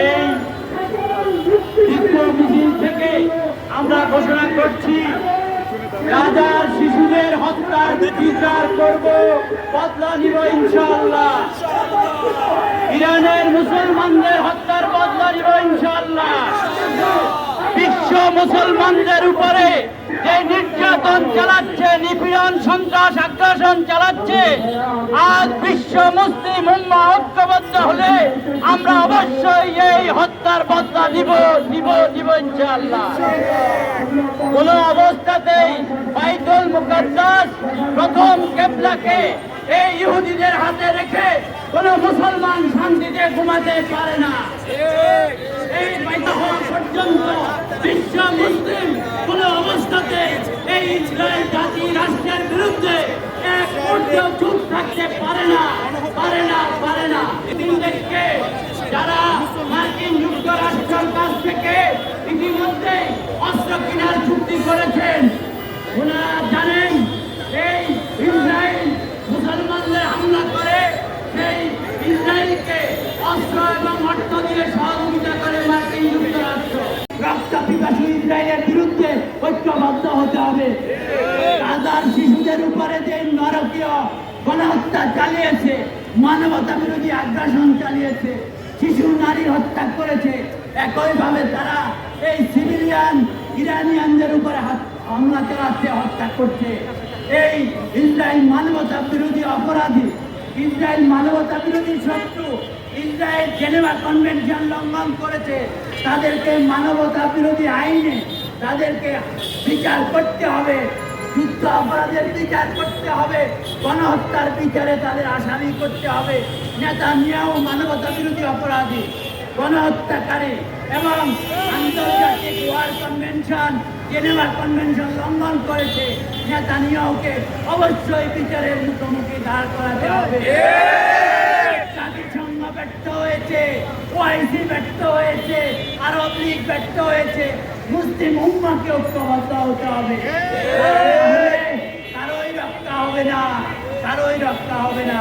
এই বিক্ষোভ মিছিল থেকে আমরা ঘোষণা করছি, গাজার শিশুদের হত্যার বিচার করব, বদলা নিব ইনশাআল্লাহ। ইরানের মুসলমানদের হত্যার বদলা নিব ইনশাআল্লাহ। বিশ্ব মুসলমানদের উপরে যে নির্যাতন চালাচ্ছে, নিপীড়ন, সন্ত্রাস, আগ্রাসন চালাচ্ছে, আজ বিশ্ব মুসলিম উম্মাহ ঐক্যবদ্ধ হলে আমরা অবশ্যই এই হত্যার বদলা দিব ইনশাআল্লাহ। কোন অবস্থাতেই বাইতুল মুকাদ্দাস প্রথম কিবলাকে এই ইহুদিদের হাতে রেখে কোন মুসলমান শান্তিতে ঘুমাতে পারে না। এই বাইতুল হওয়া পর্যন্ত বিশ্ব মুসলিম কোন অবস্থাতে এই ইসরায়েল জাতি রাষ্ট্রের বিরুদ্ধে এক মুহূর্তেও চুপ থাকতে পারে না। এদেরকে যারা মার্কিন যুক্তরাষ্ট্রের কাছ থেকে ইতিমধ্যে অস্ত্র কেনার চুক্তি করেছেন, ওনারা জানেন এই ইসরায়েল মুসলমানদের হামলা করে সেই ইসরায়েলকে অস্ত্র এবং অর্থ দিয়ে সহযোগিতা করে মার্কিন যুক্তরাষ্ট্র। রক্ত পিপাসু ইসরায়েলের বিরুদ্ধে ঐক্যবদ্ধ হতে হবে। গাজার শিশুদের উপরে যে নরকীয় গণহত্যা চালিয়েছে, মানবতা বিরোধী আগ্রাসন চালিয়েছে, শিশু নারী হত্যা করেছে, একইভাবে তারা এই সিভিলিয়ান ইরানিয়ানদের উপরে হামলা চালাচ্ছে, হত্যা করছে। এই ইসরায়েল মানবতা বিরোধী অপরাধী, ইসরায়েল মানবতা বিরোধী শত্রু। ইসরায়েল জেনেভা কনভেনশন লঙ্ঘন করেছে, তাদেরকে মানবতা বিরোধী আইনে তাদেরকে বিচার করতে হবে, যুদ্ধ অপরাধের বিচার করতে হবে, গণহত্যার বিচারে তাদের আসামি করতে হবে। নেতানিয়াহু মানবতা বিরোধী অপরাধী, গণহত্যাকারী এবং আন্তর্জাতিক ওয়ার কনভেনশন, জেনেভা কনভেনশন লঙ্ঘন করেছে। নেতানিয়াহুকে অবশ্যই বিচারের মুখোমুখি দাঁড় করাতে হবে। জাতিসংঘ ব্যর্থ হয়েছে, ওআইসি ব্যর্থ হয়েছে, আরব লীগ ব্যর্থ হয়েছে। মুসলিম উম্মাহকে ঐক্যবদ্ধ হতে হবে। কারোই রক্ষা হবে না।